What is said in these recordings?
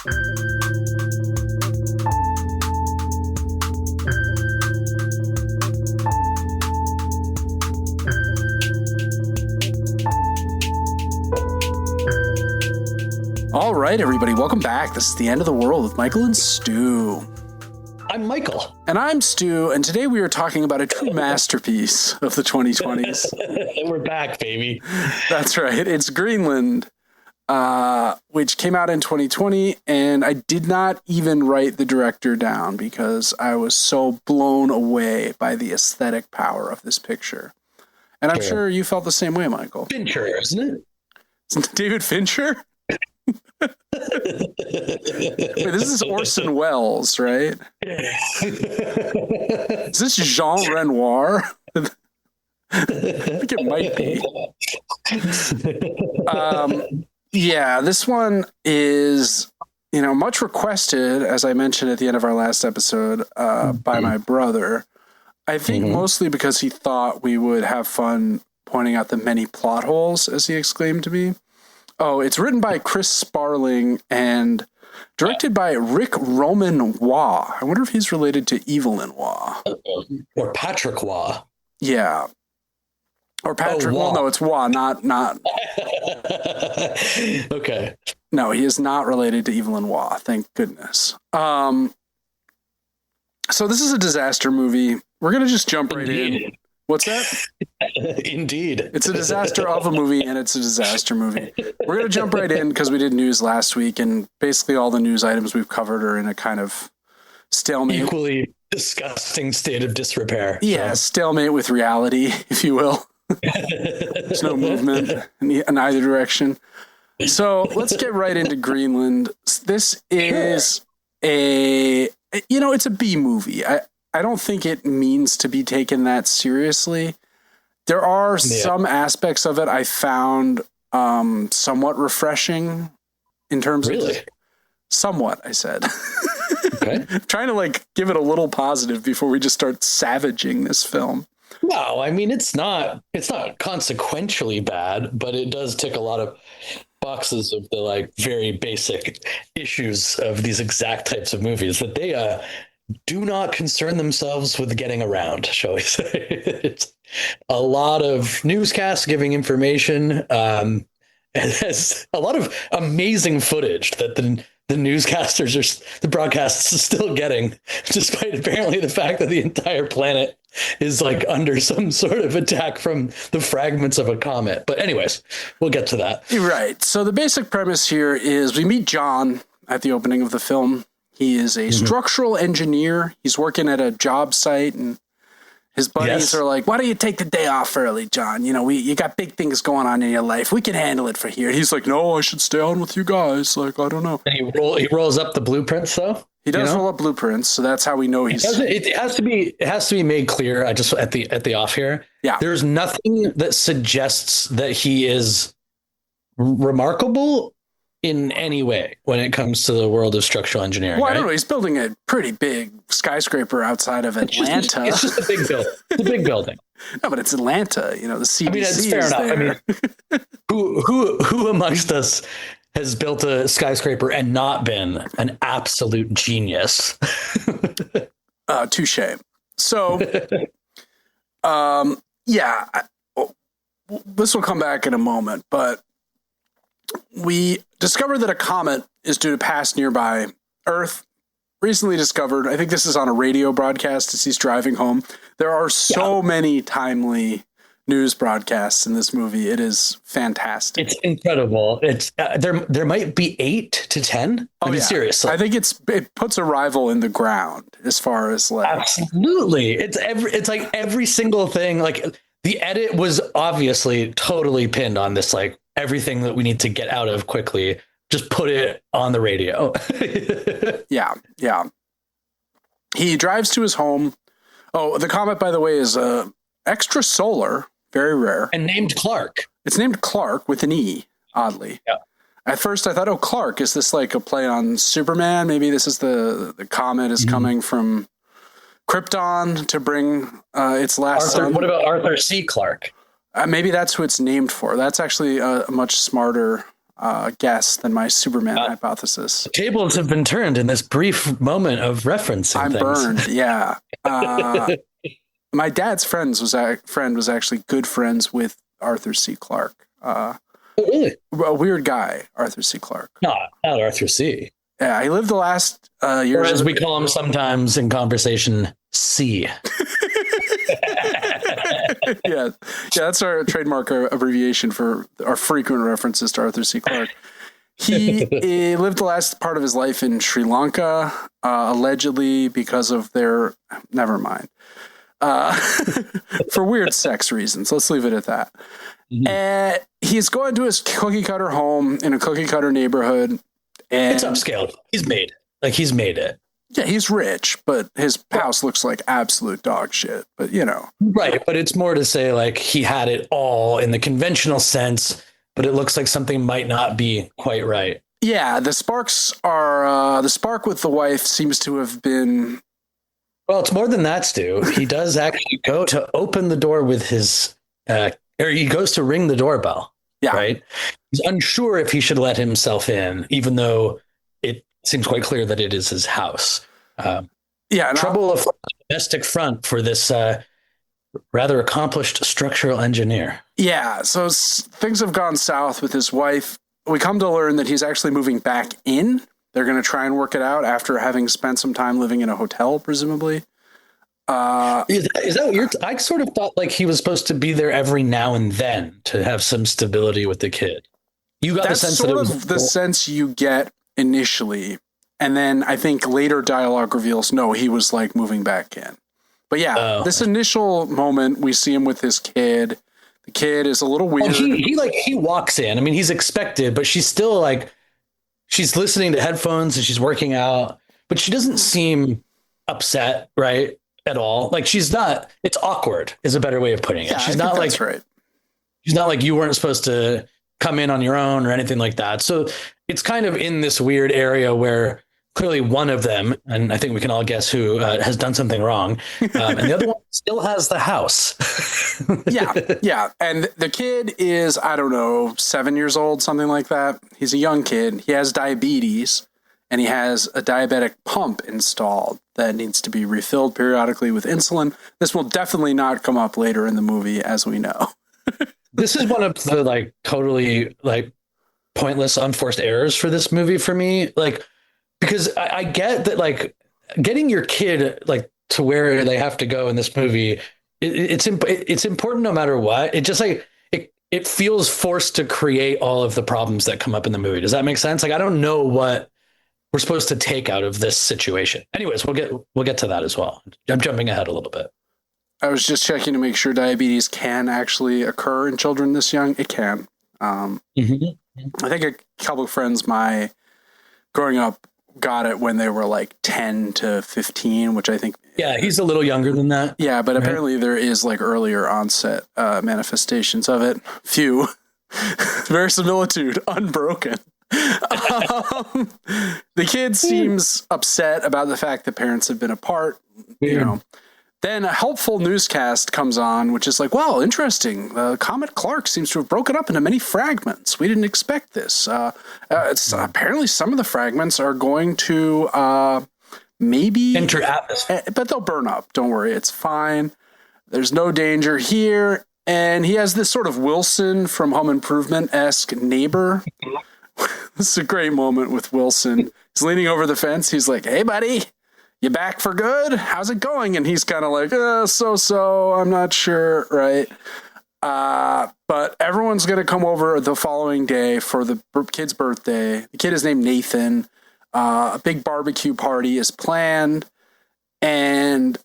All right, everybody, welcome back. This is The End of the World with Michael and Stu. I'm Michael. And I'm Stu, and today we are talking about a true masterpiece of the 2020s. And we're back, baby. That's right. It's Greenland, which came out in 2020, and I did not even write the director down because I was so blown away by the aesthetic power of this picture. And I'm sure you felt the same way, Michael. Fincher, isn't it? It's David Fincher? Wait, this is Orson Welles, right? Is this Jean Renoir? I think it might be. Yeah, this one is, much requested, as I mentioned at the end of our last episode, by my brother. I think mostly because he thought we would have fun pointing out the many plot holes, as he exclaimed to me. Oh, it's written by Chris Sparling and directed by Rick Roman Waugh. I wonder if he's related to Evelyn Waugh. Or Patrick Waugh. Yeah. Or Patrick. Well, no, it's Waugh, not. Okay. No, he is not related to Evelyn Waugh. Thank goodness. So this is a disaster movie. We're going to just jump right in. What's that? Indeed. It's a disaster of a movie, and it's a disaster movie. We're going to jump right in because we did news last week, and basically all the news items we've covered are in a kind of stalemate. Equally disgusting state of disrepair. Yeah, stalemate with reality, if you will. There's no movement in either direction. So let's get right into Greenland. This is it's a B movie. I don't think it means to be taken that seriously. There are some aspects of it I found somewhat refreshing in terms of somewhat, I said. Okay. Trying to give it a little positive before we just start savaging this film. No, I mean it's not consequentially bad, but it does tick a lot of boxes of the very basic issues of these exact types of movies that they do not concern themselves with getting around, shall we say. It's a lot of newscasts giving information. And there's a lot of amazing footage that the newscasters the broadcasts are still getting, despite apparently the fact that the entire planet is under some sort of attack from the fragments of a comet. But anyways, we'll get to that. Right. So the basic premise here is we meet John at the opening of the film. He is a structural engineer. He's working at a job site, and his buddies are like, why don't you take the day off early, John? You got big things going on in your life. We can handle it for here. And he's like, no, I should stay on with you guys. I don't know. And he rolls up the blueprints, though? He does roll up blueprints, so that's how we know he's... It has to be made clear, just at the off here. Yeah. There's nothing that suggests that he is remarkable in any way when it comes to the world of structural engineering. Well, I don't know. He's building a pretty big skyscraper outside of Atlanta. It's just a big building. It's a big building. No, but it's Atlanta. The CDC. I mean, it's fair enough. There. Who amongst us has built a skyscraper and not been an absolute genius? Touche. So, this will come back in a moment, but we discovered that a comet is due to pass nearby Earth. Recently discovered. I think this is on a radio broadcast as he's driving home. There are so many timely news broadcasts in this movie. It is fantastic. It's incredible. It's there might be 8 to 10. I mean, seriously. I think it puts a rival in the ground as far as absolutely. It's every single thing. The edit was obviously totally pinned on this. Everything that we need to get out of quickly, just put it on the radio. Yeah. He drives to his home. Oh, the comet, by the way, is extra solar, very rare. And named Clark. It's named Clark with an E, oddly. Yeah. At first I thought, Clark, is this a play on Superman? Maybe this is the comet is coming from Krypton to bring its last son. What about Arthur C. Clarke? Maybe that's who it's named for. That's actually a much smarter guess than my Superman hypothesis. Tables have been turned in this brief moment of referencing I'm things. burned. Yeah. My dad's friend was actually good friends with Arthur C. Clarke. Oh, really? A weird guy, Arthur C. Clarke. Not Arthur C. Yeah, he lived the last years. Or as we call him sometimes in conversation, C. yeah, that's our trademark abbreviation for our frequent references to Arthur C. Clarke. He lived the last part of his life in Sri Lanka, allegedly because of their, never mind, for weird sex reasons. Let's leave it at that. Mm-hmm. He's going to his cookie cutter home in a cookie cutter neighborhood. And it's upscaled. He's made it. Yeah, he's rich, but his house looks like absolute dog shit. But, you know. Right, but it's more to say like he had it all in the conventional sense, but it looks like something might not be quite right. Yeah, the spark with the wife seems to have been... Well, it's more than that, Stu. He does actually go to open the door with his... or he goes to ring the doorbell. Yeah. Right? He's unsure if he should let himself in, even though it seems quite clear that it is his house. Trouble of domestic front for this rather accomplished structural engineer. Yeah, so things have gone south with his wife. We come to learn that he's actually moving back in. They're going to try and work it out after having spent some time living in a hotel, presumably. Is that what you're... I sort of thought like he was supposed to be there every now and then to have some stability with the kid. You got the sense that it was the sense you get initially, and then I think later dialogue reveals no, he was like moving back in. But yeah, this initial moment we see him with his kid. The kid is a little weird. Well, he walks in. I mean, he's expected, but she's still like she's listening to headphones and she's working out, but she doesn't seem upset, right? At all. Like she's not, it's awkward is a better way of putting it. Yeah, she's not like, right. She's not like you weren't supposed to come in on your own or anything like that. So it's kind of in this weird area where clearly one of them, and I think we can all guess who, has done something wrong. And the other one still has the house. Yeah. And the kid is, I don't know, 7 years old, something like that. He's a young kid. He has diabetes. And he has a diabetic pump installed that needs to be refilled periodically with insulin. This will definitely not come up later in the movie, as we know. This is one of the like totally like pointless, unforced errors for this movie for me. Like, because I get that like getting your kid like to where they have to go in this movie, it's important no matter what. It just like it feels forced to create all of the problems that come up in the movie. Does that make sense? Like, I don't know what we're supposed to take out of this situation. Anyways, we'll get to that as well. I'm jumping ahead a little bit. I was just checking to make sure diabetes can actually occur in children this young. It can. I think a couple of friends growing up got it when they were like 10 to 15, which I think... Yeah, he's a little younger than that. Yeah, but apparently there is like earlier onset manifestations of it. Few. Verisimilitude, unbroken. The kid seems upset about the fact that parents have been apart. You know, then a helpful newscast comes on, which is like, well, interesting. Comet Clark seems to have broken up into many fragments. We didn't expect this. Apparently some of the fragments are going to maybe enter atmosphere, but they'll burn up. Don't worry, it's fine. There's no danger here. And he has this sort of Wilson from Home Improvement-esque neighbor. This is a great moment with Wilson. He's leaning over the fence. He's like, hey, buddy, you back for good? How's it going? And he's kind of like, so, I'm not sure, right? But everyone's going to come over the following day for the kid's birthday. The kid is named Nathan. A big barbecue party is planned. And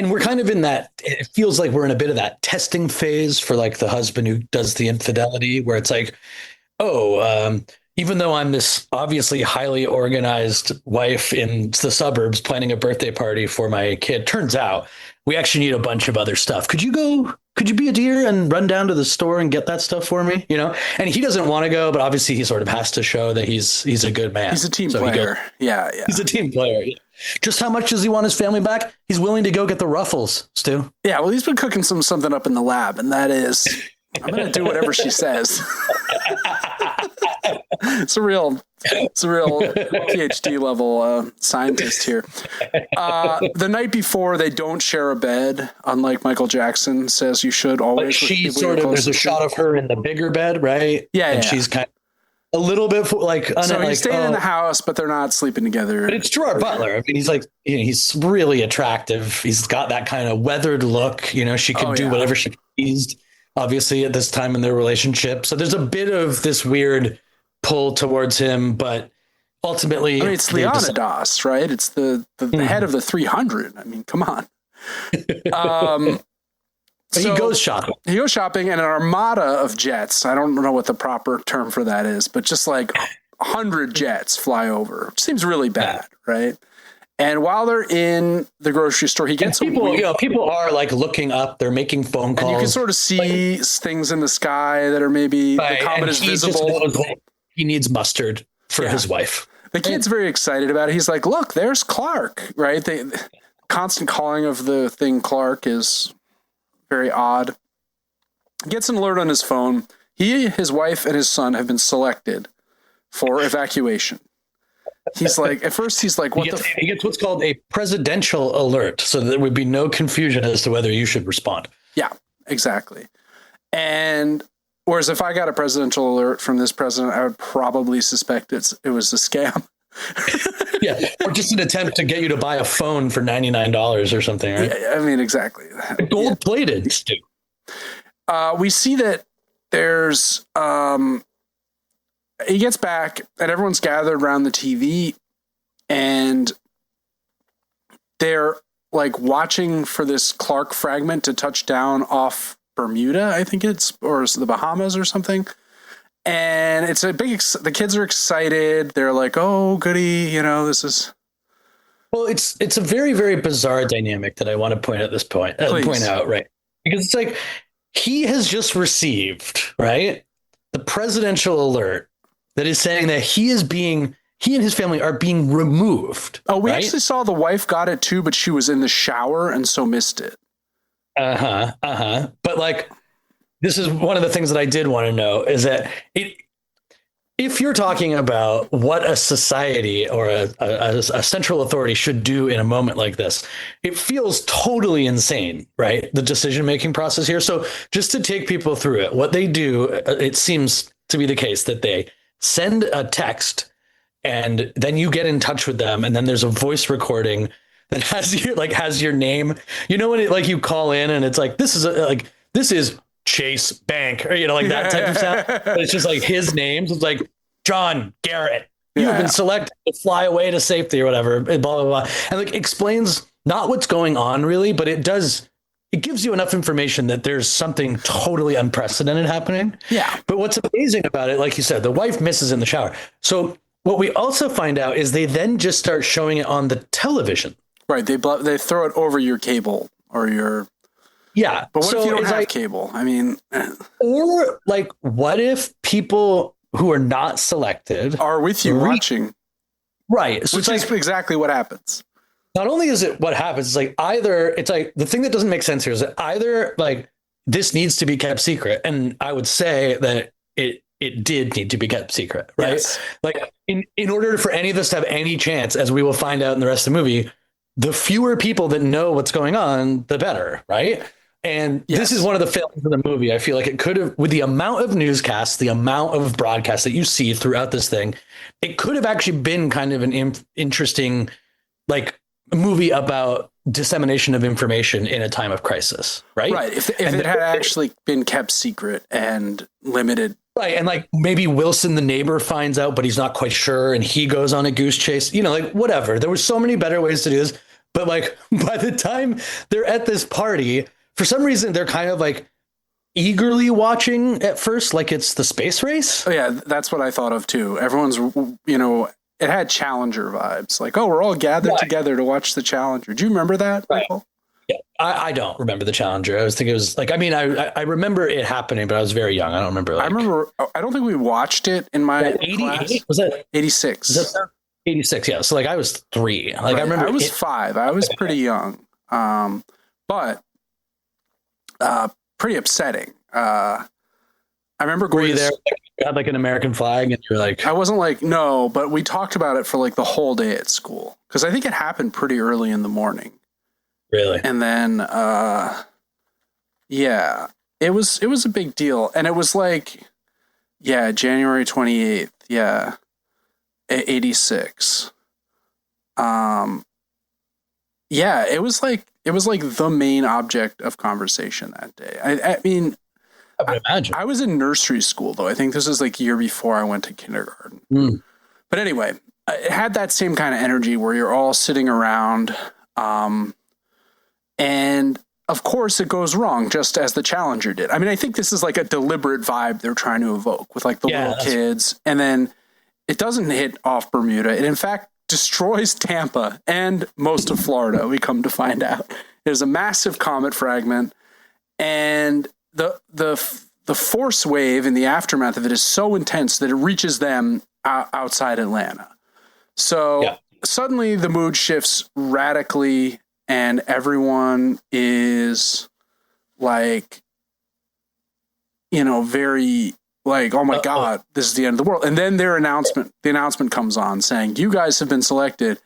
we're kind of in that, it feels like we're in a bit of that testing phase for like the husband who does the infidelity, where it's like, even though I'm this obviously highly organized wife in the suburbs planning a birthday party for my kid, turns out we actually need a bunch of other stuff. Could you be a dear and run down to the store and get that stuff for me? You know, and he doesn't want to go, but obviously he sort of has to show that he's a good man. He's a team player. Yeah. He's a team player. Yeah. Just how much does he want his family back? He's willing to go get the Ruffles, Stu. Yeah. Well, he's been cooking something up in the lab, and that is, I'm going to do whatever she says. It's a real PhD level scientist here. The night before, they don't share a bed, unlike Michael Jackson says you should always. But she sort of, there's a shot of her in the bigger bed, right? Yeah, and she's kind of a little bit like, so he's staying in the house, but they're not sleeping together. But it's Gerard Butler. I mean, he's like, he's really attractive. He's got that kind of weathered look. She could do whatever she pleased, obviously, at this time in their relationship. So there's a bit of this weird pull towards him, but ultimately, I mean, it's Leonidas, right? It's the head of the 300. I mean, come on. He goes shopping. He goes shopping, and an armada of jets. I don't know what the proper term for that is, but just like 100 jets fly over. Which seems really bad, right? And while they're in the grocery store, he gets people. People are like looking up. They're making phone calls. And you can sort of see things in the sky that are maybe the comet is visible. He needs mustard for his wife. The kid's very excited about it. He's like, "Look, there's Clark!" Right? The constant calling of the thing Clark is very odd. Gets an alert on his phone. He, his wife, and his son have been selected for evacuation. He's like, at first he's like, he gets what's called a presidential alert, so there would be no confusion as to whether you should respond. Yeah, exactly. And whereas if I got a presidential alert from this president, I would probably suspect it was a scam. Yeah, or just an attempt to get you to buy a phone for $99 or something, right? Yeah, I mean, exactly. Gold plated, Stu. We see that there's he gets back and everyone's gathered around the TV and they're like watching for this Clark fragment to touch down off Bermuda, I think or the Bahamas or something. And it's a big, the kids are excited. They're like, "Oh, goody. This is." Well, it's a very, very bizarre dynamic that I want to point out, right? Because it's like, he has just received, right, the presidential alert that is saying that he and his family are being removed. Oh, we actually saw the wife got it too, but she was in the shower and so missed it. But like, this is one of the things that I did want to know is that if you're talking about what a society or a central authority should do in a moment like this, it feels totally insane, right? The decision-making process here. So just to take people through it, what they do, it seems to be the case that they send a text and then you get in touch with them. And then there's a voice recording that has your name, when you call in and it's like, this is Chase Bank, or that type of sound. But it's just like his name. So it's like, John Garrett, you've been selected to fly away to safety or whatever, blah blah blah, and like explains not what's going on really, but it gives you enough information that there's something totally unprecedented happening. Yeah. But what's amazing about it, like you said, the wife misses in the shower. So what we also find out is they then just start showing it on the television. Right. They throw it over your cable or your. Yeah. But what if you don't have cable? I mean, or like, what if people who are not selected are with you watching? Right. So which is exactly what happens. Not only is it what happens, it's like the thing that doesn't make sense here is that either like this needs to be kept secret. And I would say that it did need to be kept secret, right? Yes. Like in order for any of this to have any chance, as we will find out in the rest of the movie, the fewer people that know what's going on, the better, right? And this is one of the failings of the movie. I feel like it could have, with the amount of newscasts, the amount of broadcasts that you see throughout this thing, it could have actually been kind of an interesting, like, movie about dissemination of information in a time of crisis, right? Right. If it had actually been kept secret and limited. Right. And like maybe Wilson, the neighbor, finds out, but he's not quite sure. And he goes on a goose chase, like whatever. There were so many better ways to do this. But like by the time they're at this party, for some reason, they're kind of like eagerly watching at first, like it's the space race. Oh, yeah. That's what I thought of, too. Everyone's, it had Challenger vibes. Like, oh, we're all gathered together to watch the Challenger. Do you remember that, Michael? Yeah, I don't remember the Challenger. I was thinking it was like, I remember it happening, but I was very young. I don't remember. I don't think we watched it in my class. Was that 86? Was that 86? Yeah. So like I was 3. Like I remember I was 5. I was pretty young. But pretty upsetting. I I remember Were going you there? You had like an American flag, and you're like, I wasn't like, no, but we talked about it for like the whole day at school. Because I think it happened pretty early in the morning. really? And then, yeah, it was a big deal. And it was like, yeah, January 28th. Yeah. 86. Yeah, it was like the main object of conversation that day. I mean, I would imagine. I was in nursery school though. I think this was like a year before I went to kindergarten. But anyway, it had that same kind of energy where you're all sitting around, and of course it goes wrong, just as the Challenger did. I mean, I think this is like a deliberate vibe they're trying to evoke with like the little kids, and then it doesn't hit off Bermuda. It in fact destroys Tampa and most of Florida. We come to find out there's a massive comet fragment, and the force wave in the aftermath of it is so intense that it reaches them outside Atlanta. So suddenly the mood shifts radically, and everyone is like, very like, oh my God, this is the end of the world. And then the announcement comes on saying, you guys have been selected.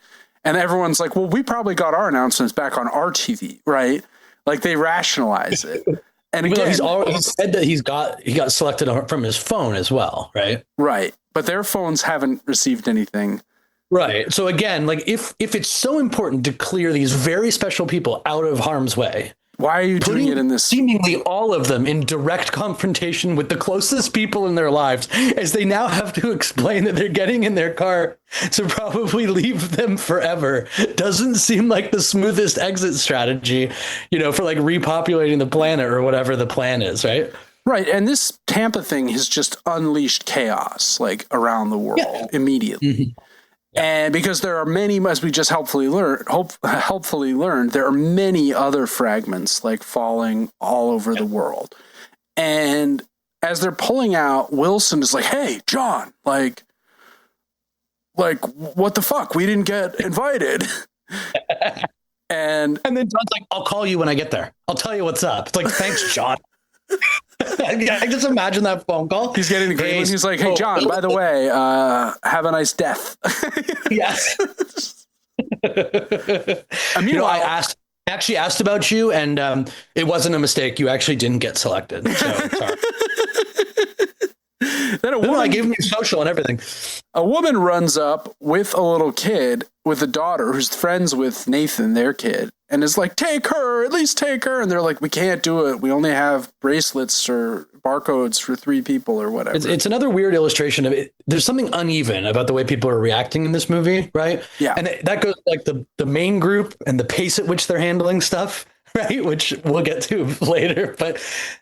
And everyone's like, well, we probably got our announcements back on our TV, right? Like they rationalize it. And again, he said that he got selected from his phone as well, right? Right. But their phones haven't received anything. Right. So again, like if it's so important to clear these very special people out of harm's way, why are you doing it in this? Seemingly all of them in direct confrontation with the closest people in their lives, as they now have to explain that they're getting in their car to probably leave them forever, doesn't seem like the smoothest exit strategy, for like repopulating the planet or whatever the plan is, right? Right. And this Tampa thing has just unleashed chaos like around the world immediately. Mm-hmm. And because there are many, as we just helpfully learned, there are many other fragments like falling all over the world. And as they're pulling out, Wilson is like, hey, John, like what the fuck? We didn't get invited. And then John's like, I'll call you when I get there. I'll tell you what's up. It's like, thanks, John. I just imagine that phone call. He's getting the Greenland. He's like, hey, John, by the way, have a nice death. Yes. I mean, I actually asked about you, and it wasn't a mistake. You actually didn't get selected. So sorry. Then I gave him your social and everything. A woman runs up with a little kid with a daughter who's friends with Nathan, their kid, and is like, take her, at least take her. And they're like, we can't do it. We only have bracelets or barcodes for 3 people or whatever. It's another weird illustration of it. There's something uneven about the way people are reacting in this movie, right? Yeah. And that goes like the main group and the pace at which they're handling stuff, right? Which we'll get to later.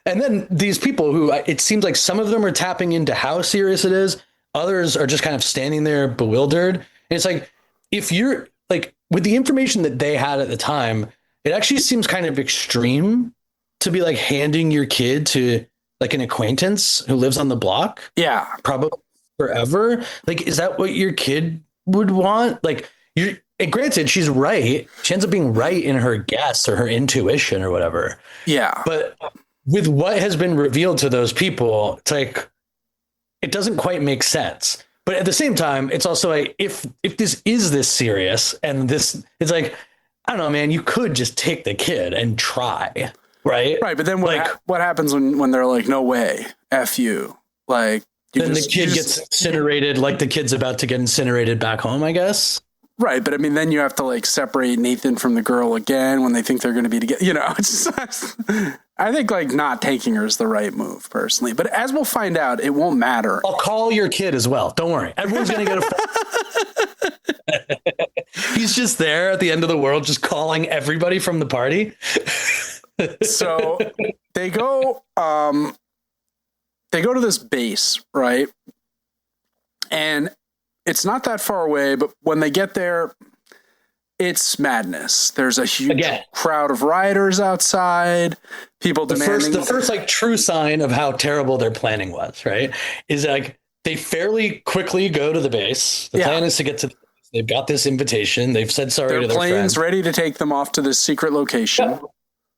And then these people who it seems like some of them are tapping into how serious it is. Others are just kind of standing there bewildered. And it's like, if you're like, with the information that they had at the time, it actually seems kind of extreme to be like handing your kid to like an acquaintance who lives on the block. Yeah. Probably forever. Like, is that what your kid would want? Like, and granted, she's right. She ends up being right in her guess or her intuition or whatever. Yeah. But with what has been revealed to those people, it's like, it doesn't quite make sense. But at the same time, it's also like, if this is this serious and this, it's like, I don't know, man, you could just take the kid and try. Right. Right. But then what happens when they're like, no way, F you. Like, then the kid gets incinerated, like the kid's about to get incinerated back home, I guess. Right. But I mean, then you have to like separate Nathan from the girl again when they think they're going to be together. It's just, I think like not taking her is the right move personally. But as we'll find out, it won't matter. I'll call your kid as well. Don't worry. Everyone's going to get a He's just there at the end of the world, just calling everybody from the party. So they go to this base, right? And it's not that far away, but when they get there, it's madness. There's a huge crowd of rioters outside, people demanding. The first like true sign of how terrible their planning was, right, is like they fairly quickly go to the base. The plan is to get to the base. They've got this invitation. They've said sorry to their friends. Their plane's ready to take them off to this secret location. Yeah.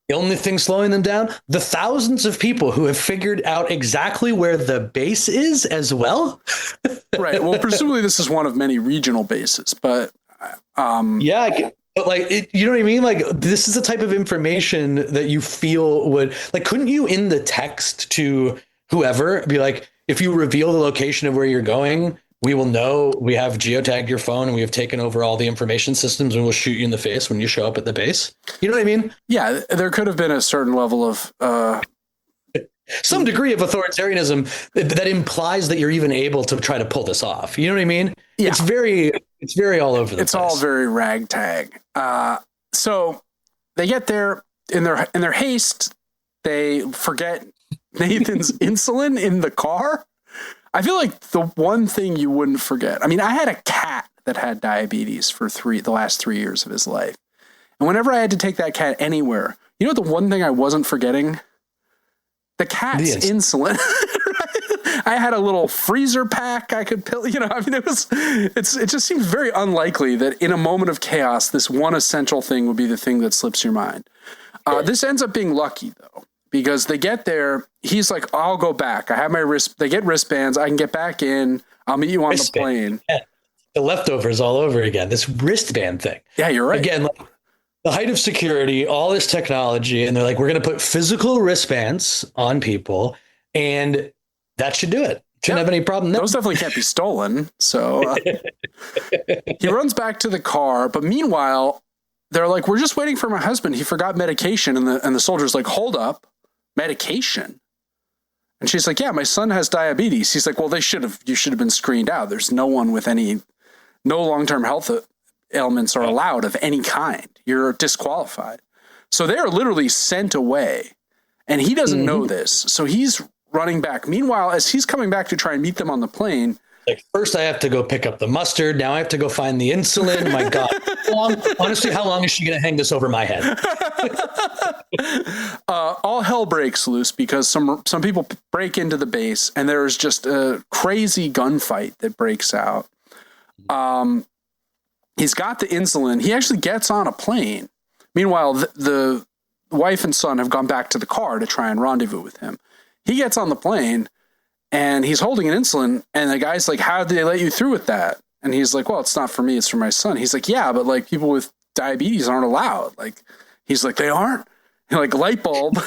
The only thing slowing them down, the thousands of people who have figured out exactly where the base is as well. Right. Well, presumably this is one of many regional bases, but yeah, but like, you know what I mean? Like, this is the type of information that you feel would, like, couldn't you in the text to whoever be like, if you reveal the location of where you're going, we will know we have geotagged your phone and we have taken over all the information systems and we'll shoot you in the face when you show up at the base. You know what I mean? Yeah, there could have been a certain level of some degree of authoritarianism that implies that you're even able to try to pull this off. You know what I mean? Yeah. It's very all over the place. It's all very ragtag. So they get there in their haste. They forget Nathan's insulin in the car. I feel like the one thing you wouldn't forget. I mean, I had a cat that had diabetes for the last 3 years of his life. And whenever I had to take that cat anywhere, you know, the one thing I wasn't forgetting? The cat's insulin. I had a little freezer pack I could pill, you know, I mean, it just seems very unlikely that in a moment of chaos, this one essential thing would be the thing that slips your mind. This ends up being lucky though, because they get there. He's like, I'll go back. I have my they get wristbands. I can get back in. I'll meet you on the plane. Yeah. The leftovers all over again. This wristband thing. Yeah, you're right. Again, like, the height of security, all this technology, and they're like, we're going to put physical wristbands on people, and that should do it. Shouldn't have any problem there. Those definitely can't be stolen. So he runs back to the car, but meanwhile, they're like, we're just waiting for my husband. He forgot medication, and the soldier's like, hold up, medication? And she's like, yeah, my son has diabetes. He's like, well, you should have been screened out. There's no one with no long-term health ailments are allowed of any kind. You're disqualified. So they are literally sent away, and he doesn't know this. So he's running back. Meanwhile, as he's coming back to try and meet them on the plane, like, first I have to go pick up the mustard. Now I have to go find the insulin. My God. Honestly, how long is she going to hang this over my head? All hell breaks loose because some people break into the base, and there's just a crazy gunfight that breaks out. He's got the insulin. He actually gets on a plane. Meanwhile, the wife and son have gone back to the car to try and rendezvous with him. He gets on the plane, and he's holding an insulin, and the guy's like, how did they let you through with that? And he's like, well, it's not for me, it's for my son. He's like, yeah, but like people with diabetes aren't allowed. Like, he's like, they aren't? And like, light bulb.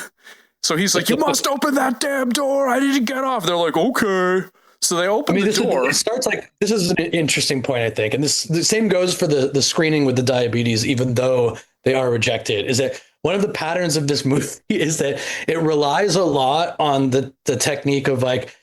So he's like, you must open that damn door. I didn't get off. They're like, okay. So they open the door. It starts like, this is an interesting point, I think. And the same goes for the screening with the diabetes, even though they are rejected, is that one of the patterns of this movie is that it relies a lot on the technique of like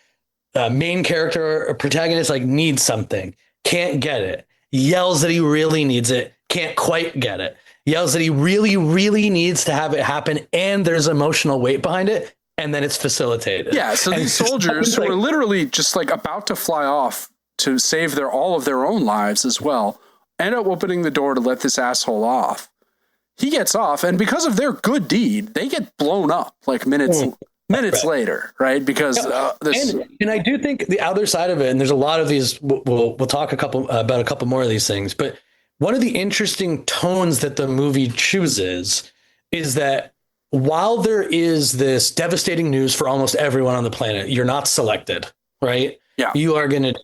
main character or protagonist, like, needs something, can't get it, yells that he really needs it, can't quite get it, yells that he really, really needs to have it happen, and there's emotional weight behind it. And then it's facilitated. Yeah, so these soldiers who are literally just like about to fly off to save all of their own lives as well, end up opening the door to let this asshole off. He gets off, and because of their good deed, they get blown up like minutes later, right? Because and I do think the other side of it, and there's a lot of these. We'll talk about a couple more of these things, but one of the interesting tones that the movie chooses is that, while there is this devastating news for almost everyone on the planet, you're not selected, right? Yeah. You are going to,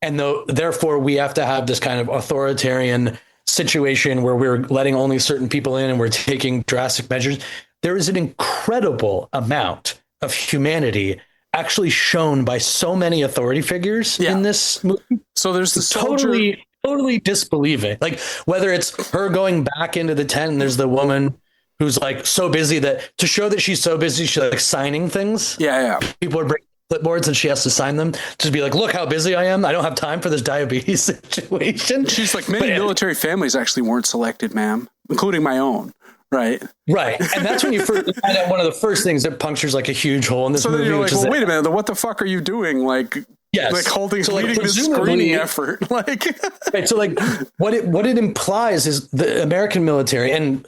and therefore we have to have this kind of authoritarian situation where we're letting only certain people in and we're taking drastic measures. There is an incredible amount of humanity actually shown by so many authority figures in this movie. So there's the soldier totally disbelieving, like whether it's her going back into the tent and there's the woman who's like so busy that to show that she's so busy, she's like signing things. Yeah. People are bringing clipboards and she has to sign them. Just be like, look how busy I am. I don't have time for this diabetes situation. She's like, many military families actually weren't selected, ma'am, including my own. Right. And that's when you first find out one of the first things that punctures like a huge hole in this movie. So you're like, well, wait a minute. What the fuck are you doing? Like, like leading this screening effort. Like, right. So like what it implies is the American military, and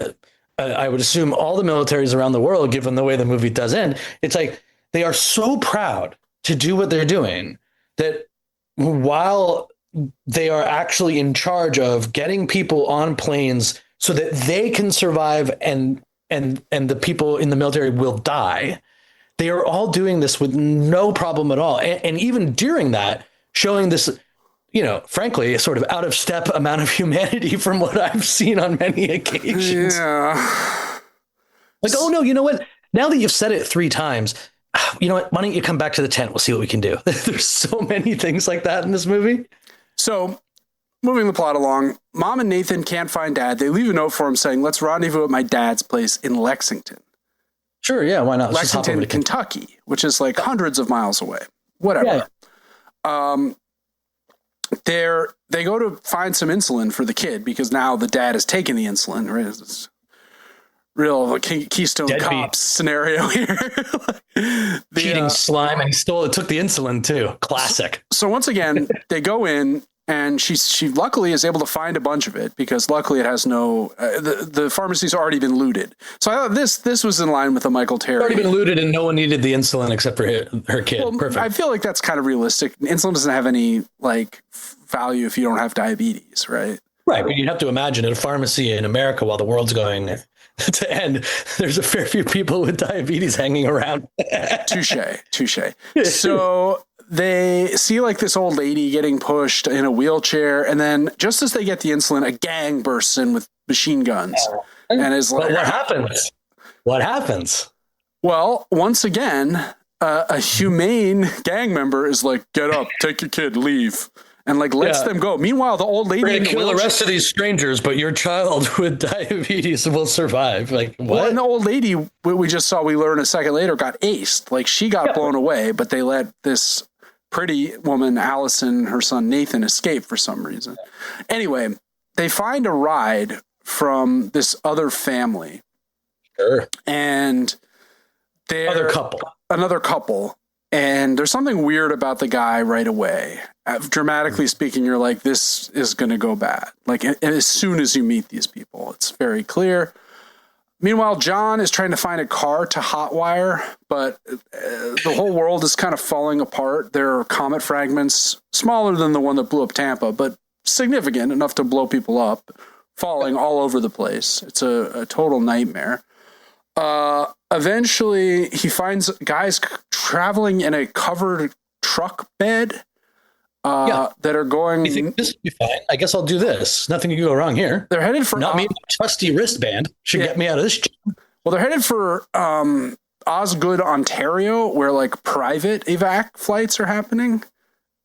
I would assume all the militaries around the world, given the way the movie does end, it's like they are so proud to do what they're doing that while they are actually in charge of getting people on planes so that they can survive and and the people in the military will die. They are all doing this with no problem at all. And even during that, showing this, frankly, a sort of out of step amount of humanity from what I've seen on many occasions. Yeah. Like, oh no, you know what? Now that you've said it 3 times, you know what? Why don't you come back to the tent? We'll see what we can do. There's so many things like that in this movie. So moving the plot along, Mom and Nathan can't find Dad. They leave a note for him saying, let's rendezvous at my dad's place in Lexington. Sure, yeah, why not? Let's Lexington, Kentucky, which is like hundreds of miles away. Whatever. Yeah. They go to find some insulin for the kid because now the dad has taken the insulin. Right? It's real Keystone Cops scenario here. Cheating slime, and he took the insulin too. Classic. So once again, they go in. And she luckily is able to find a bunch of it because luckily it has no the pharmacy's already been looted. So I thought this was in line with the Michael Terry. Already been looted, and no one needed the insulin except for her kid. Well, perfect. I feel like that's kind of realistic. Insulin doesn't have any value if you don't have diabetes, right? Right, but you have to imagine at a pharmacy in America while the world's going to end, there's a fair few people with diabetes hanging around. Touche. So they see this old lady getting pushed in a wheelchair, and then just as they get the insulin, a gang bursts in with machine guns, and is like, "What happens? What happens?" Well, once again, a humane gang member is like, "Get up, take your kid, leave," and lets them go. Meanwhile, the old lady We're gonna kill the rest of these strangers, but your child with diabetes will survive. Like, what? Well, and the old lady we just saw, we learn a second later, got aced. She got blown away, but they let this pretty woman, Allison, her son Nathan, escape for some reason. Anyway, they find a ride from this other family. Sure. And they're another couple. And there's something weird about the guy right away. Dramatically speaking, you're like, this is going to go bad. As soon as you meet these people, it's very clear. Meanwhile, John is trying to find a car to hotwire, but the whole world is kind of falling apart. There are comet fragments, smaller than the one that blew up Tampa, but significant enough to blow people up, falling all over the place. It's a total nightmare. Eventually, he finds guys traveling in a covered truck bed that are going. You think this will be fine? I guess I'll do this. Nothing can go wrong here. They're headed for not me. Trusty wristband should get me out of this. Well, they're headed for Osgood, Ontario, where private evac flights are happening,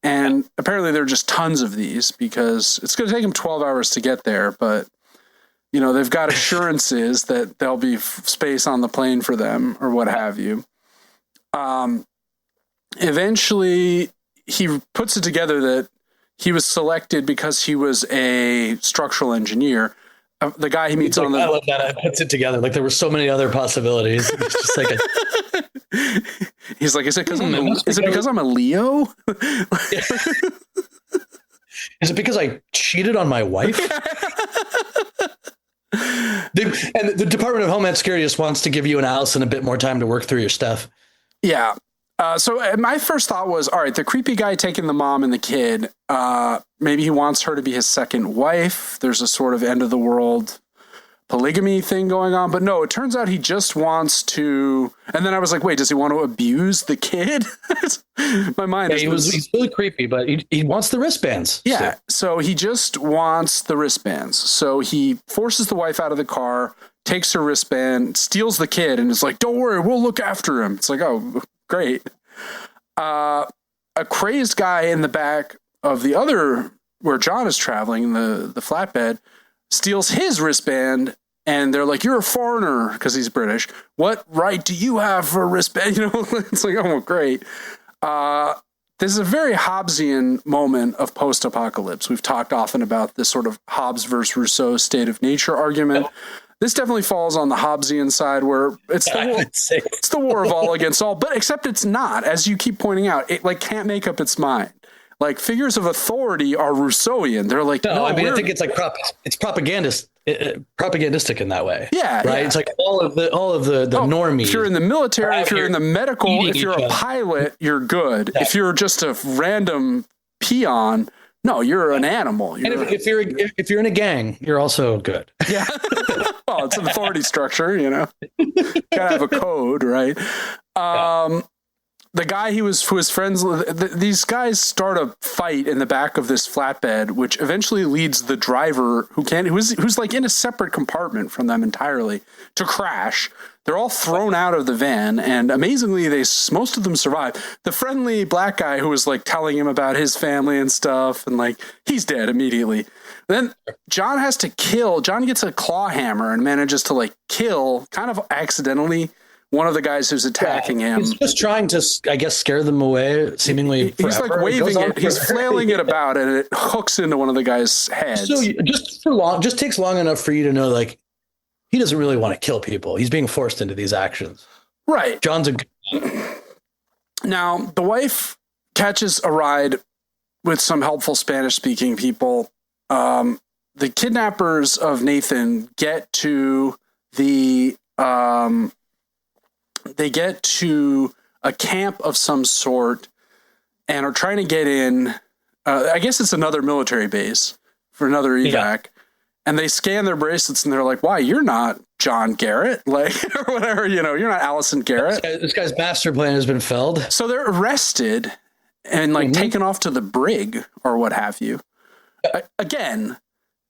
and apparently there are just tons of these because it's going to take them 12 hours to get there, but. They've got assurances that there'll be space on the plane for them or what have you. Eventually, he puts it together that he was selected because he was a structural engineer. The guy he meets on the... I love that. I puts it together. There were so many other possibilities. It's just He's like, is it because I'm a Leo? Is it because I cheated on my wife? And the Department of Homeland Security just wants to give you and Allison a bit more time to work through your stuff. Yeah. So my first thought was, all right, the creepy guy taking the mom and the kid, maybe he wants her to be his second wife. There's a sort of end of the world polygamy thing going on. But no, it turns out he just wants to. And then I was like, wait, does he want to abuse the kid? My mind he's really creepy, but he wants the wristbands. Yeah. So he just wants the wristbands. So he forces the wife out of the car, takes her wristband, steals the kid, and is like, don't worry, we'll look after him. It's like, oh, great. A crazed guy in the back of the other, where John is traveling, the flatbed, steals his wristband, and they're like, you're a foreigner, because he's British. What right do you have for a wristband? It's like, oh, great. This is a very Hobbesian moment of post-apocalypse. We've talked often about this sort of Hobbes versus Rousseau state of nature argument. This definitely falls on the Hobbesian side, where it's the war of all against all, but except it's not, as you keep pointing out. It can't make up its mind. Figures of authority are Rousseauian. They're like, no, I mean, I think it's it's propagandistic in that way. Yeah, right. Yeah. It's all of the normies. If you're in the military, if you're in the medical, if you're a pilot, you're good. Yeah. If you're just a random peon, No, you're an animal. And if you're in a gang, you're also good. Yeah. Well, it's an authority structure, you know. Gotta have a code, right? The guy who was friends with, these guys start a fight in the back of this flatbed, which eventually leads the driver who's like in a separate compartment from them entirely to crash. They're all thrown out of the van, and amazingly, most of them survive. The friendly black guy who was like telling him about his family and stuff, and like he's dead immediately. Then John gets a claw hammer and manages to like kill, kind of accidentally, one of the guys who's attacking him. He's just trying to, I guess, scare them away, seemingly forever. He's like waving it. He's flailing it about, and it hooks into one of the guy's heads. So just takes long enough for you to know, like, he doesn't really want to kill people. He's being forced into these actions. Right. John's a... Now, the wife catches a ride with some helpful Spanish-speaking people. The kidnappers of Nathan get to they get to a camp of some sort and are trying to get in. I guess it's another military base for another evac. Yeah. And they scan their bracelets and they're like, why, you're not John Garrett, like, or whatever, you know, you're not Allison Garrett. This guy's master plan has been felled. So they're arrested and like taken off to the brig or what have you. Again,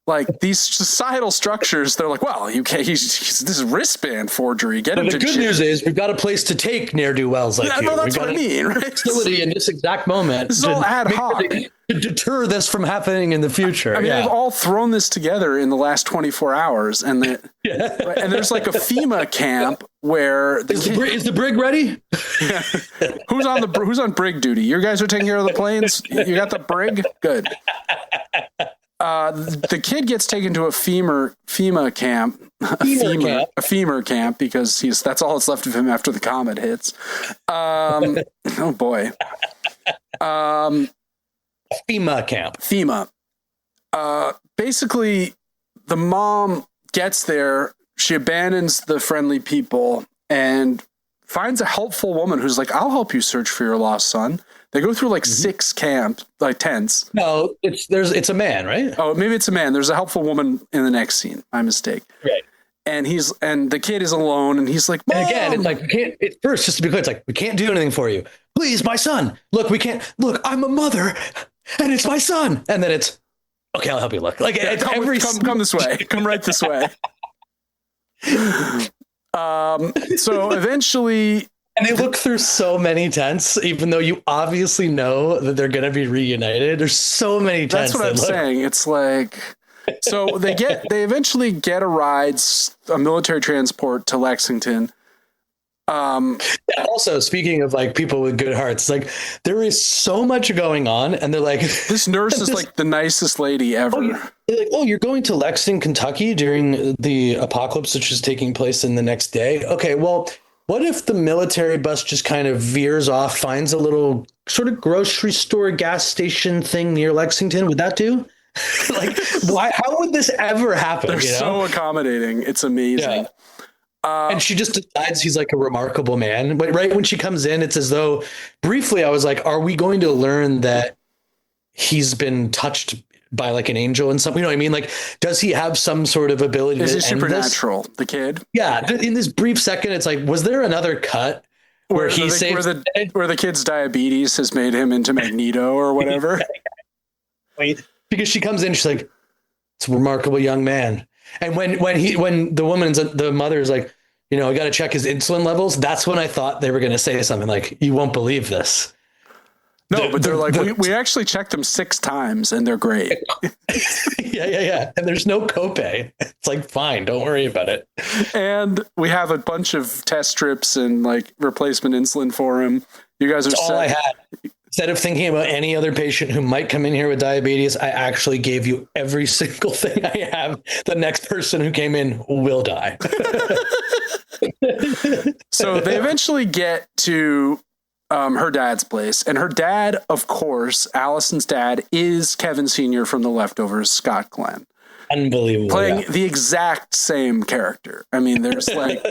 like these societal structures, they're like, well, you can't, this is wristband forgery. Get him to the good news is we've got a place to take ne'er-do-wells like you. No, that's what I mean, right? Facility in this exact moment. This is all ad hoc. To deter this from happening in the future. I mean, they've all thrown this together in the last 24 hours. And and there's like a FEMA camp where... Is the brig ready? Yeah. Who's on brig duty? You guys are taking care of the planes? You got the brig? Good. The kid gets taken to a femur camp, a femur camp, because that's all that's left of him after the comet hits. Oh boy. FEMA camp. FEMA. Basically, the mom gets there. She abandons the friendly people and finds a helpful woman who's like, I'll help you search for your lost son. They go through like 6 camps, like tents. No, it's a man, right? Oh, maybe it's a man. There's a helpful woman in the next scene. My mistake. Right. And the kid is alone, and he's like, Mom! And again, it's like, first, just to be clear, it's like, we can't do anything for you. Please, my son. Look, I'm a mother, and it's my son. And then it's, okay, I'll help you look. Like, yeah, come this way. Come right this way. So eventually... And they look through so many tents, even though you obviously know that they're going to be reunited. There's so many tents. That's what I'm saying. It's like, so they eventually get a military transport to Lexington. Also, speaking of like people with good hearts, like there is so much going on, and they're like, this nurse is like the nicest lady ever. They're like, oh, you're going to Lexington, Kentucky during the apocalypse, which is taking place in the next day. Okay, well, what if the military bus just kind of veers off, finds a little sort of grocery store, gas station thing near Lexington? Would that do? Like, why? How would this ever happen? They're so accommodating. It's amazing. Yeah. And she just decides he's like a remarkable man. But right when she comes in, it's as though briefly I was like, are we going to learn that he's been touched by like an angel and something? You know what I mean? Like, does he have some sort of ability? Is he supernatural, the kid? Yeah. In this brief second, it's like, was there another cut where the kid's diabetes has made him into Magneto or whatever? Because she comes in, she's like, it's a remarkable young man. And when the mother's like, you know, I got to check his insulin levels. That's when I thought they were going to say something like, you won't believe this. No, but they're like, we actually checked them 6 times and they're great. Yeah. And there's no copay. It's like, fine, don't worry about it. And we have a bunch of test strips and like replacement insulin for him. You guys are That's all I had. Instead of thinking about any other patient who might come in here with diabetes, I actually gave you every single thing I have. The next person who came in will die. So they eventually get to her dad's place. And her dad, of course, Allison's dad, is Kevin Sr. from The Leftovers, Scott Glenn. Unbelievable. playing the exact same character. I mean, there's like,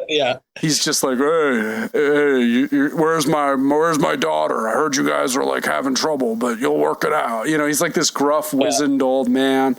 Yeah. he's just like, hey, where's my daughter? I heard you guys are like having trouble, but you'll work it out. You know, he's like this gruff, wizened old man.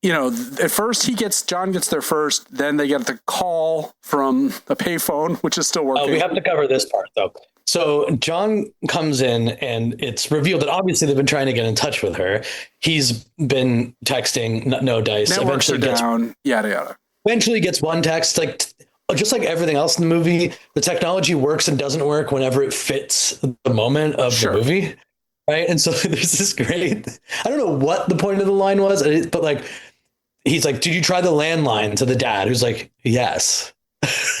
You know, at first John gets there first, then they get the call from a payphone, which is still working. We have to cover this part though. So John comes in and it's revealed that obviously they've been trying to get in touch with her. He's been texting, no dice. Networks are down, yada, yada. Eventually gets one text, like just like everything else in the movie, the technology works and doesn't work whenever it fits the moment of the movie. Right. And so there's this great, I don't know what the point of the line was, but like, he's like, did you try the landline to the dad? Who's like, yes.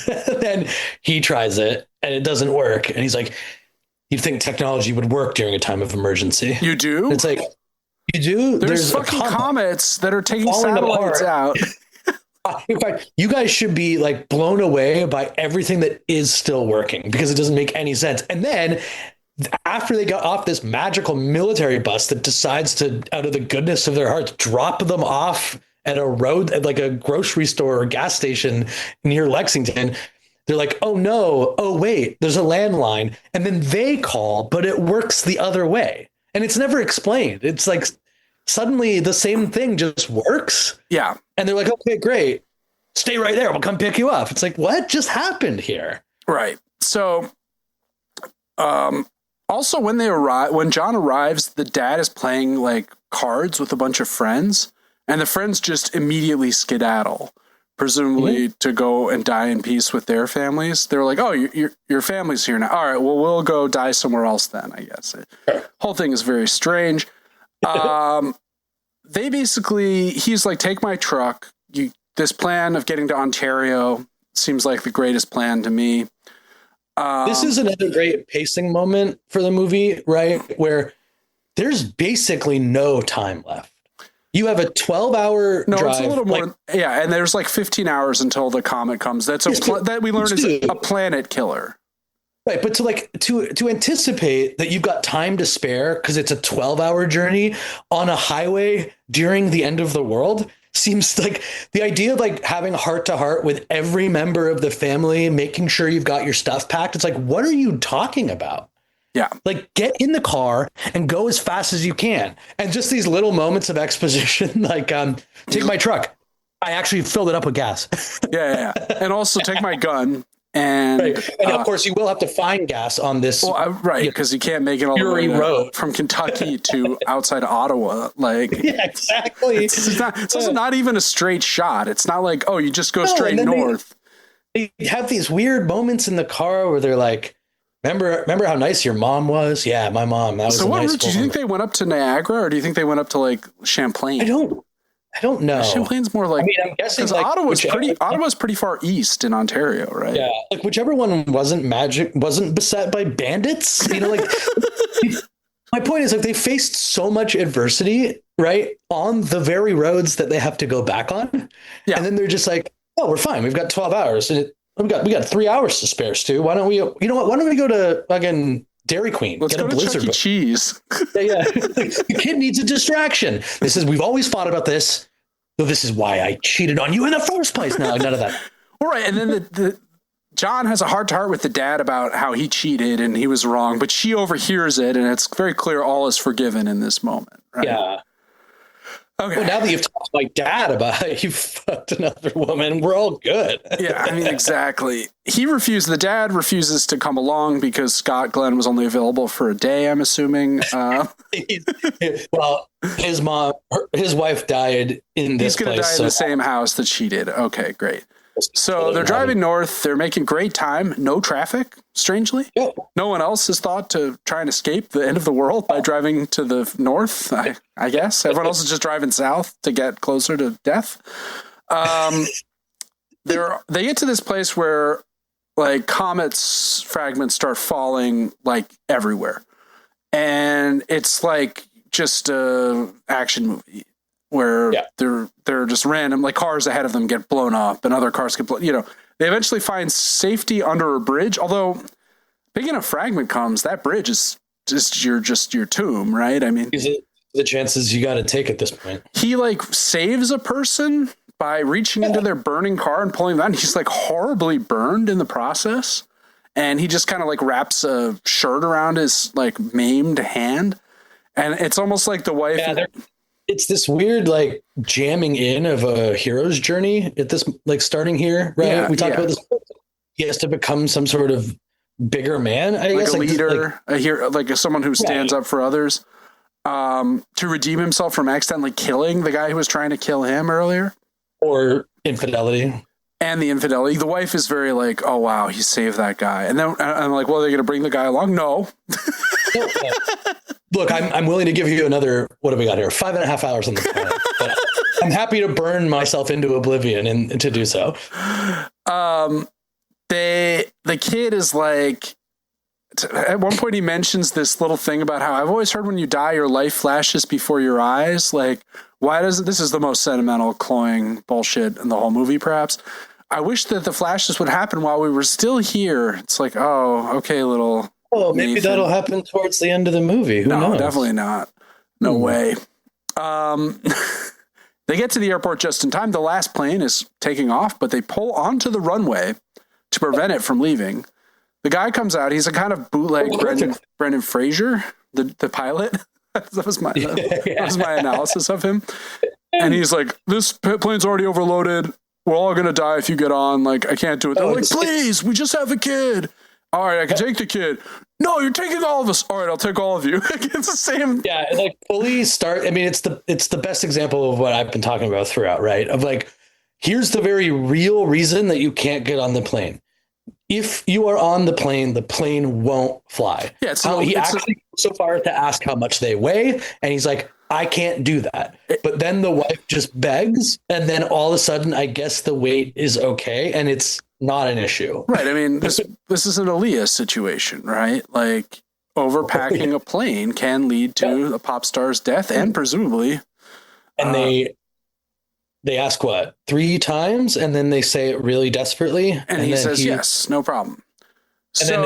Then he tries it and it doesn't work. And he's like, you'd think technology would work during a time of emergency. You do? And it's like, you do? There's fucking comets that are taking satellites out. In fact, you guys should be like blown away by everything that is still working because it doesn't make any sense. And then after they got off this magical military bus that decides to, out of the goodness of their hearts, drop them off at a road, at like a grocery store or gas station near Lexington, they're like, oh no, oh wait, there's a landline. And then they call, but it works the other way. And it's never explained. It's like suddenly the same thing just works. Yeah. And they're like, okay, great. Stay right there. We'll come pick you up. It's like, what just happened here? Right. So, also when John arrives, the dad is playing like cards with a bunch of friends, and the friends just immediately skedaddle, presumably to go and die in peace with their families. They're like, oh, your family's here now. All right, well, we'll go die somewhere else then, I guess. Whole thing is very strange. He's like, take my truck. This plan of getting to Ontario seems like the greatest plan to me. This is another great pacing moment for the movie, right? Where there's basically no time left. You have a 12-hour drive. No, it's a little more. Yeah, and there's like 15 hours until the comet comes. That's that we learn is a planet killer. Right, but to anticipate that you've got time to spare because it's a 12-hour journey on a highway during the end of the world seems like the idea of like having heart to heart with every member of the family, making sure you've got your stuff packed. It's like, what are you talking about? Yeah. Like, get in the car and go as fast as you can. And just these little moments of exposition, like, take my truck. I actually filled it up with gas. Yeah. And also take my gun. And, and of course, you will have to find gas on this. Right, because you can't make it all the way road from Kentucky to outside Ottawa. Like, yeah, exactly. It's also not even a straight shot. It's not like, oh, you just go straight north. They have these weird moments in the car where they're like, remember how nice your mom was? Yeah, my mom. That was so. Nice do you think they went up to Niagara, or do you think they went up to like Champlain? I don't know. Champlain's more like, I mean, I'm guessing like Ottawa's pretty far east in Ontario, right? Yeah, like whichever one wasn't beset by bandits. You know, like my point is like they faced so much adversity, right, on the very roads that they have to go back on. Yeah, and then they're just like, oh, we're fine. We've got 12 hours, and we got 3 hours to spare, Stu. Why don't we? You know what? Why don't we go to fucking Dairy Queen? Let's go to Chuck E. Cheese. Yeah. The kid needs a distraction. We've always fought about this. So this is why I cheated on you in the first place. No, none of that. All right. And then John has a heart to heart with the dad about how he cheated and he was wrong, but she overhears it. And it's very clear all is forgiven in this moment. Right? Yeah. Okay. Well, now that you've talked to my dad about how you fucked another woman, we're all good. Yeah, I mean, exactly. The dad refuses to come along because Scott Glenn was only available for a day, I'm assuming. Well, his wife died in this place. He's going to die in the same house that she did. Okay, great. So they're driving north. They're making great time. No traffic, strangely. Yep. No one else has thought to try and escape the end of the world by driving to the north, I guess. Everyone else is just driving south to get closer to death. They get to this place where like comets fragments start falling like everywhere. And it's like just a action movie. Where they're just random, like cars ahead of them get blown up and other cars get blown. You know, they eventually find safety under a bridge. Although, big enough fragment comes, that bridge is just your tomb, right? I mean, is it? the chances you got to take at this point. He like saves a person by reaching into their burning car and pulling them out. He's like horribly burned in the process. And he just kind of like wraps a shirt around his like maimed hand. And it's almost like the wife. Yeah, it's this weird like jamming in of a hero's journey at this, like starting here, right? Yeah, we talked about this. He has to become some sort of bigger man, I guess. A leader, a hero, like someone who stands up for others. To redeem himself from accidentally killing the guy who was trying to kill him earlier. Or infidelity. And the infidelity. The wife is very like, oh, wow, he saved that guy. And then I'm like, well, are they going to bring the guy along? No. Look, I'm willing to give you another, what have we got here? 5.5 hours on the planet. But I'm happy to burn myself into oblivion and to do so. The kid is like, at one point he mentions this little thing about how I've always heard when you die, your life flashes before your eyes. Like, why does this is the most sentimental, cloying bullshit in the whole movie, perhaps. I wish that the flashes would happen while we were still here. It's like, oh, okay, little. Well, maybe Nathan. That'll happen towards the end of the movie. Who knows? Definitely not. No way. They get to the airport just in time. The last plane is taking off, but they pull onto the runway to prevent it from leaving. The guy comes out. He's a kind of bootleg Brendan Fraser, the pilot. that was my analysis of him. And he's like, this plane's already overloaded. We're all going to die if you get on. Like, I can't do it. They're like, please, we just have a kid. All right, I can take the kid. No, you're taking all of us. All right, I'll take all of you. It's the same. Yeah, like police start. I mean, it's the best example of what I've been talking about throughout, right? Of like, here's the very real reason that you can't get on the plane. If you are on the plane won't fly. Yeah, he actually goes so far to ask how much they weigh, and he's like, I can't do that. But then the wife just begs, and then all of a sudden, I guess the weight is okay, and it's not an issue. Right. I mean, this is an Aaliyah situation, right? Like, overpacking a plane can lead to a pop star's death, and presumably. And they ask what, 3 times, and then they say it really desperately, and he says yes, no problem. And then,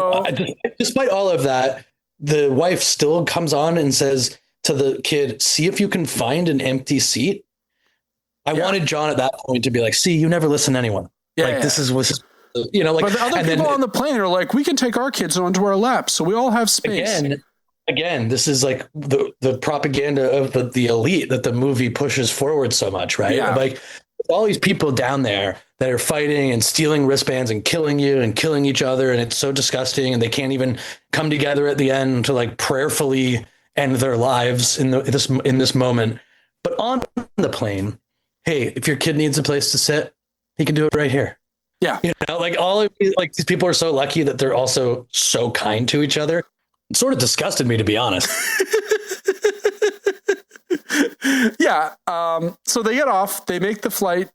despite all of that, the wife still comes on and says to the kid, see if you can find an empty seat. I wanted John at that point to be like, see, you never listen to anyone. This is like, but the other people on the plane are like, we can take our kids onto our laps, so we all have space. Again, this is like the propaganda of the elite that the movie pushes forward so much, right? Yeah. Like all these people down there that are fighting and stealing wristbands and killing you and killing each other, and it's so disgusting, and they can't even come together at the end to like prayerfully end their lives in this moment. But on the plane, hey, if your kid needs a place to sit, he can do it right here. Yeah, like all of these people are so lucky that they're also so kind to each other. It sort of disgusted me, to be honest. Yeah. So they get off. They make the flight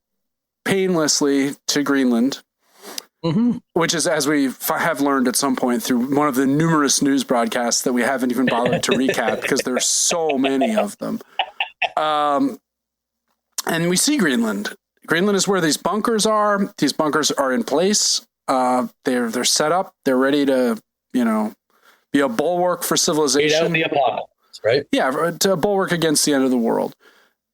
painlessly to Greenland, which is, as we have learned at some point through one of the numerous news broadcasts that we haven't even bothered to recap because there's so many of them. And we see Greenland. Greenland is where these bunkers are. These bunkers are in place. They're set up. They're ready to, be a bulwark for civilization. The apocalypse, right? Yeah, to bulwark against the end of the world.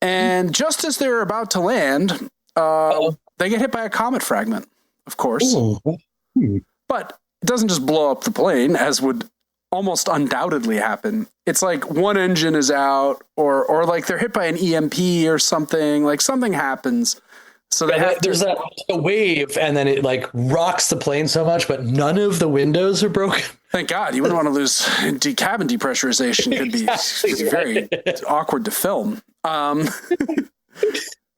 And just as they're about to land, they get hit by a comet fragment, of course. But it doesn't just blow up the plane, as would almost undoubtedly happen. It's like one engine is out, or like they're hit by an EMP or something. Like something happens. So there's a wave, and then it like rocks the plane so much, but none of the windows are broken. Thank God. You wouldn't want to lose cabin depressurization. Could be very awkward to film.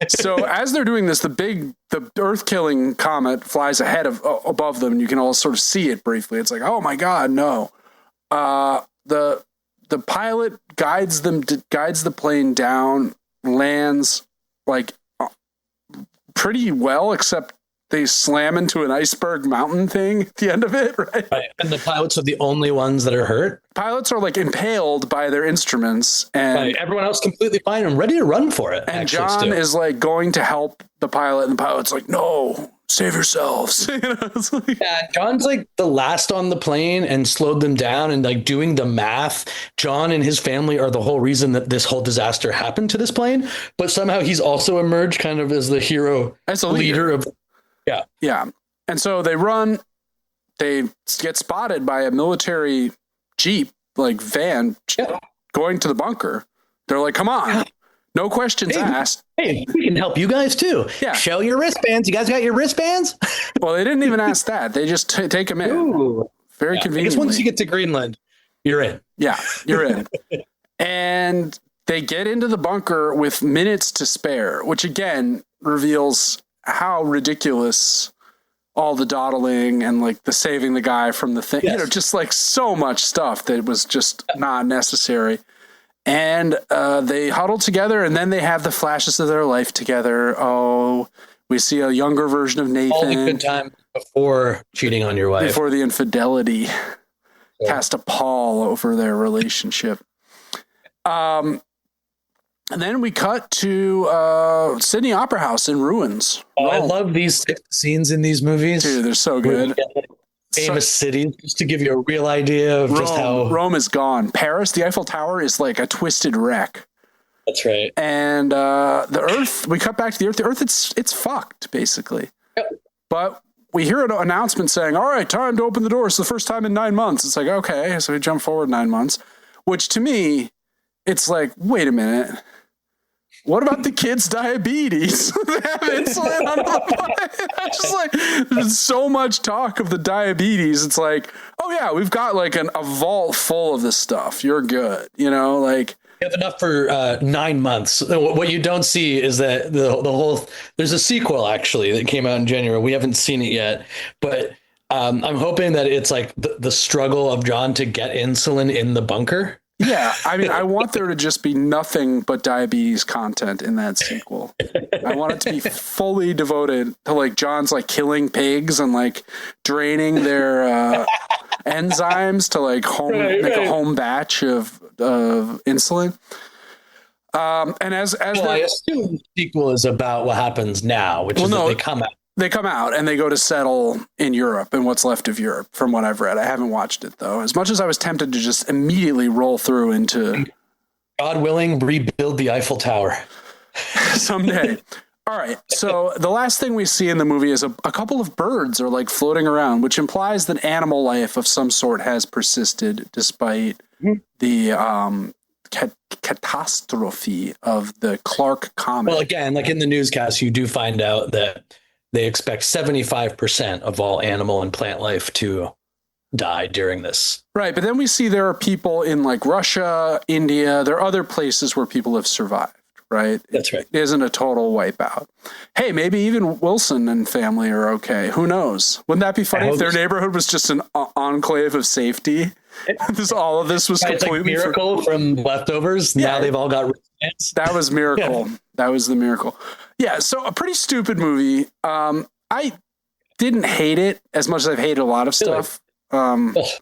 So as they're doing this, the earth-killing comet flies ahead above them, and you can all sort of see it briefly. It's like, oh my God, no. The pilot guides the plane down, lands like pretty well, except they slam into an iceberg mountain thing at the end of it, right? And the pilots are the only ones that are hurt. Pilots are like impaled by their instruments, and everyone else completely fine and ready to run for it. And John is like going to help the pilot, and the pilot's like, no, save yourselves. It's like, Yeah, John's like the last on the plane and slowed them down, and like doing the math. John and his family are the whole reason that this whole disaster happened to this plane, but somehow he's also emerged kind of as the hero, as a leader of. Yeah. Yeah. And so they get spotted by a military Jeep, like van, going to the bunker. They're like, come on. No questions asked. Hey, we can help you guys too. Yeah. Show your wristbands. You guys got your wristbands? Well, they didn't even ask that. They just take them in. Ooh. Very I convenient. guess once you get to Greenland, you're in. Yeah, you're in. And they get into the bunker with minutes to spare, which again reveals how ridiculous all the dawdling and like the saving the guy from the thing, just like so much stuff that was just not necessary. And they huddle together, and then they have the flashes of their life together. Oh, we see a younger version of Nathan. All the good time before cheating on your wife. Before the infidelity cast a pall over their relationship. And then we cut to Sydney Opera House in ruins. Oh, I love these scenes in these movies. Dude, they're so good. Famous cities, just to give you a real idea of just how Rome is gone. Paris, the Eiffel Tower is like a twisted wreck. That's right. And the Earth, we cut back to the Earth. The Earth, it's fucked, basically. Yep. But we hear an announcement saying, all right, time to open the doors for the first time in 9 months. It's like, okay, so we jump forward 9 months, which to me, it's like, wait a minute. What about the kids' diabetes? They have insulin on the I'm just like, there's so much talk of the diabetes. It's like, oh yeah, we've got like a vault full of this stuff. You're good. You know, like you have enough for 9 months. What you don't see is that the whole, there's a sequel actually that came out in January. We haven't seen it yet, but I'm hoping that it's like the struggle of John to get insulin in the bunker. Yeah, I mean, I want there to just be nothing but diabetes content in that sequel. I want it to be fully devoted to like John's like killing pigs and like draining their enzymes to like make a home batch of insulin. And as I assume the sequel is about what happens now, which is that they come out. They come out and they go to settle in Europe and what's left of Europe, from what I've read. I haven't watched it, though. As much as I was tempted to just immediately roll through into... God willing, rebuild the Eiffel Tower. Someday. All right. So the last thing we see in the movie is a couple of birds are like floating around, which implies that animal life of some sort has persisted despite the catastrophe of the Clark comet. Well, again, like in the newscast, you do find out that they expect 75% of all animal and plant life to die during this. Right. But then we see there are people in like Russia, India. There are other places where people have survived. Right. That's right. It isn't a total wipeout. Hey, maybe even Wilson and family are okay. Who knows? Wouldn't that be funny if their neighborhood was just an enclave of safety? All of this was completely like miracle from leftovers. Yeah. Now they've all got wristbands. That was miracle. Yeah. That was the miracle. Yeah. So a pretty stupid movie. I didn't hate it as much as I've hated a lot of stuff. It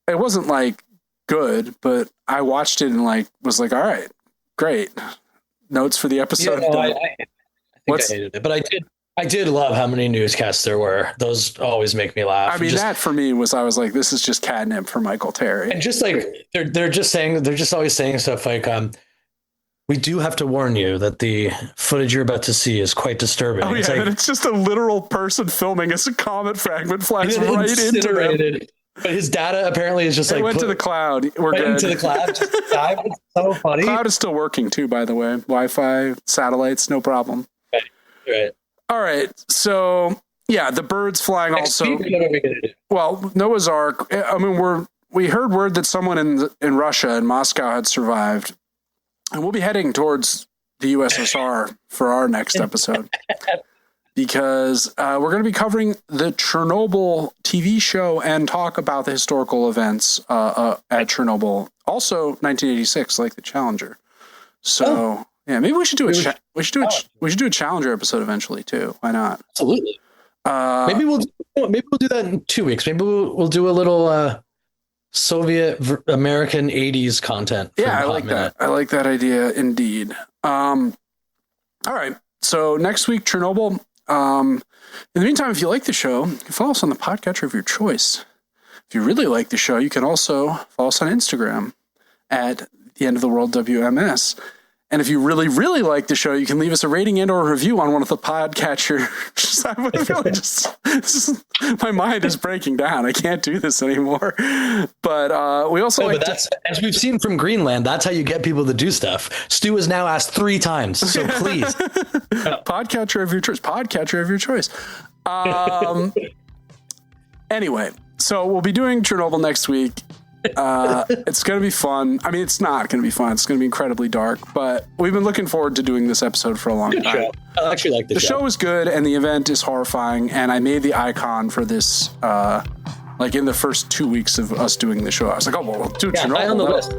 wasn't like good, but I watched it and like was like, all right, great. Notes for the episode. I think I hated it, but I did love how many newscasts there were. Those always make me laugh. I mean, that for me was, I was like, this is just catnip for Michael Terry. And just like, they're just always saying stuff like, we do have to warn you that the footage you're about to see is quite disturbing. Oh, yeah, and it's just a literal person filming as a comet fragment flies right into them. But his data apparently is just went to the cloud. We're good. Into the cloud. It's so funny. Cloud is still working too, by the way. Wi-Fi, satellites, no problem. Right. All right. So yeah, the birds flying also. Well, Noah's Ark. I mean, we heard word that someone in Russia, in Moscow, had survived. And we'll be heading towards the USSR for our next episode because we're going to be covering the Chernobyl TV show and talk about the historical events at Chernobyl. Also 1986, like the Challenger. So yeah, maybe we should do we should do a Challenger episode eventually too. Why not? Absolutely. Maybe we'll do that in 2 weeks. Maybe we'll do a little Soviet American 80s content. Yeah, I like that. I like that idea indeed. All right. So next week, Chernobyl. In the meantime, if you like the show, you can follow us on the podcatcher of your choice. If you really like the show, you can also follow us on Instagram at The End of the World WMS. And if you really, really like the show, you can leave us a rating and or a review on one of the podcatcher. My mind is breaking down. I can't do this anymore. But we also as we've seen from Greenland, that's how you get people to do stuff. Stu has now asked 3 times, so please. Podcatcher of your choice. Podcatcher of your choice. Anyway, so we'll be doing Chernobyl next week. It's going to be fun. I mean, it's not going to be fun. It's going to be incredibly dark, but we've been looking forward to doing this episode for a long time. Show. I actually like the show is good, and the event is horrifying, and I made the icon for this, like in the first 2 weeks of us doing the show. I was like, oh, well, we'll do Chernobyl. High on the list.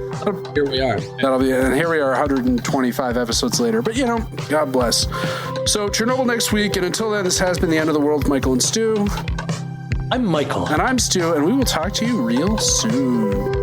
Here we are. And here we are 125 episodes later, but God bless. So Chernobyl next week, and until then, this has been The End of the World with Michael and Stu. I'm Michael. And I'm Stu, and we will talk to you real soon.